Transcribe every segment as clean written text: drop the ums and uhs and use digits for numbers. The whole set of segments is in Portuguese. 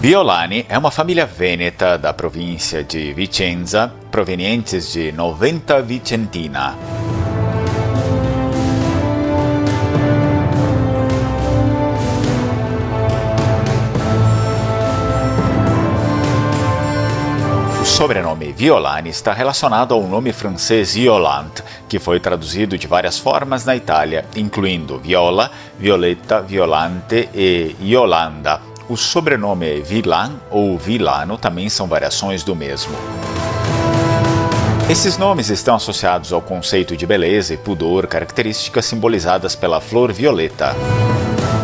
Violani é uma família vêneta da província de Vicenza, provenientes de Noventa Vicentina. O sobrenome Violani está relacionado ao nome francês Yolande, que foi traduzido de várias formas na Itália, incluindo Viola, Violetta, Violante e Yolanda. O sobrenome Vilan ou Vilano também são variações do mesmo. Esses nomes estão associados ao conceito de beleza e pudor, características simbolizadas pela flor violeta.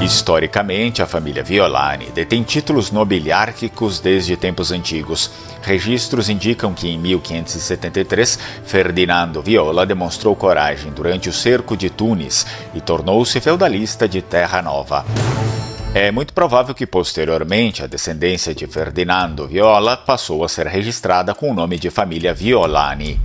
Historicamente, a família Violani detém títulos nobiliárquicos desde tempos antigos. Registros indicam que em 1573, Ferdinando Viola demonstrou coragem durante o cerco de Tunis e tornou-se feudalista de Terra Nova. É muito provável que, posteriormente, a descendência de Ferdinando Viola passou a ser registrada com o nome de família Violani.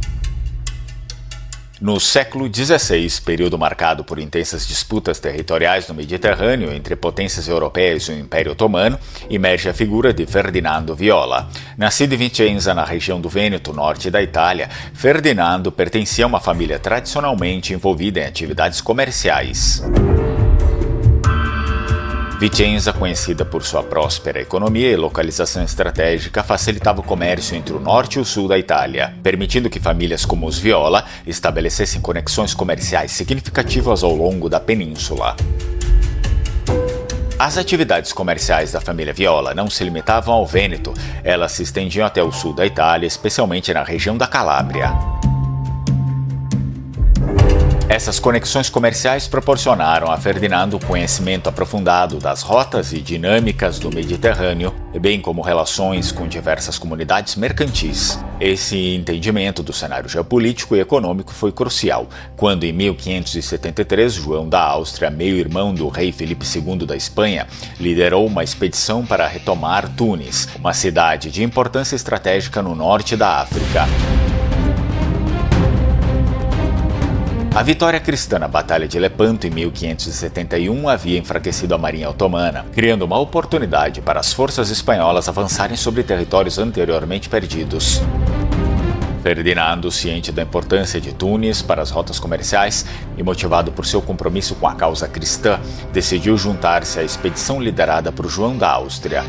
No século XVI, período marcado por intensas disputas territoriais no Mediterrâneo entre potências europeias e o Império Otomano, emerge a figura de Ferdinando Viola. Nascido em Vicenza, na região do Vêneto, norte da Itália, Ferdinando pertencia a uma família tradicionalmente envolvida em atividades comerciais. Vicenza, conhecida por sua próspera economia e localização estratégica, facilitava o comércio entre o norte e o sul da Itália, permitindo que famílias como os Viola estabelecessem conexões comerciais significativas ao longo da península. As atividades comerciais da família Viola não se limitavam ao Vêneto, elas se estendiam até o sul da Itália, especialmente na região da Calábria. Essas conexões comerciais proporcionaram a Ferdinando o conhecimento aprofundado das rotas e dinâmicas do Mediterrâneo, bem como relações com diversas comunidades mercantis. Esse entendimento do cenário geopolítico e econômico foi crucial, quando em 1573 João da Áustria, meio-irmão do rei Filipe II da Espanha, liderou uma expedição para retomar Tunis, uma cidade de importância estratégica no norte da África. A vitória cristã na Batalha de Lepanto em 1571 havia enfraquecido a marinha otomana, criando uma oportunidade para as forças espanholas avançarem sobre territórios anteriormente perdidos. Ferdinando, ciente da importância de Tunis para as rotas comerciais e motivado por seu compromisso com a causa cristã, decidiu juntar-se à expedição liderada por João da Áustria.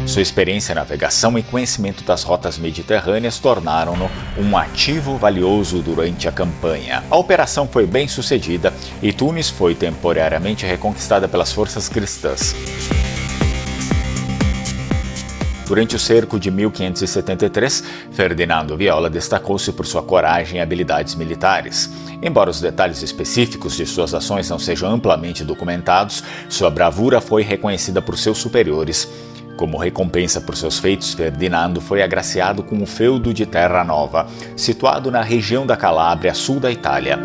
Sua experiência em navegação e conhecimento das rotas mediterrâneas tornaram-no um ativo valioso durante a campanha. A operação foi bem sucedida e Tunis foi temporariamente reconquistada pelas forças cristãs. Durante o cerco de 1573, Ferdinando Viola destacou-se por sua coragem e habilidades militares. Embora os detalhes específicos de suas ações não sejam amplamente documentados, sua bravura foi reconhecida por seus superiores. Como recompensa por seus feitos, Ferdinando foi agraciado com o feudo de Terra Nova, situado na região da Calábria, sul da Itália.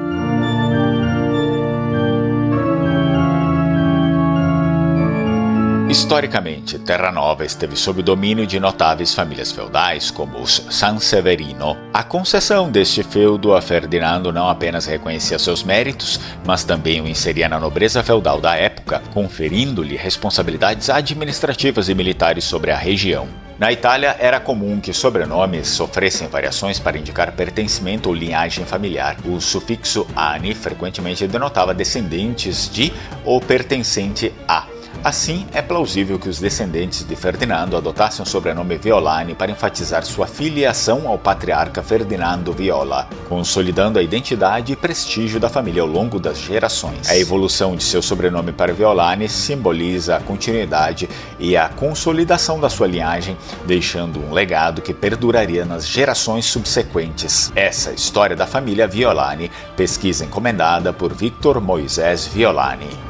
Historicamente, Terra Nova esteve sob o domínio de notáveis famílias feudais, como os Sanseverino. A concessão deste feudo a Ferdinando não apenas reconhecia seus méritos, mas também o inseria na nobreza feudal da época, conferindo-lhe responsabilidades administrativas e militares sobre a região. Na Itália, era comum que sobrenomes sofressem variações para indicar pertencimento ou linhagem familiar. O sufixo "ani" frequentemente denotava descendentes de ou pertencente a. Assim, é plausível que os descendentes de Ferdinando adotassem o sobrenome Violani para enfatizar sua filiação ao patriarca Ferdinando Viola, consolidando a identidade e prestígio da família ao longo das gerações. A evolução de seu sobrenome para Violani simboliza a continuidade e a consolidação da sua linhagem, deixando um legado que perduraria nas gerações subsequentes. Essa história da família Violani, pesquisa encomendada por Victor Moisés Violani.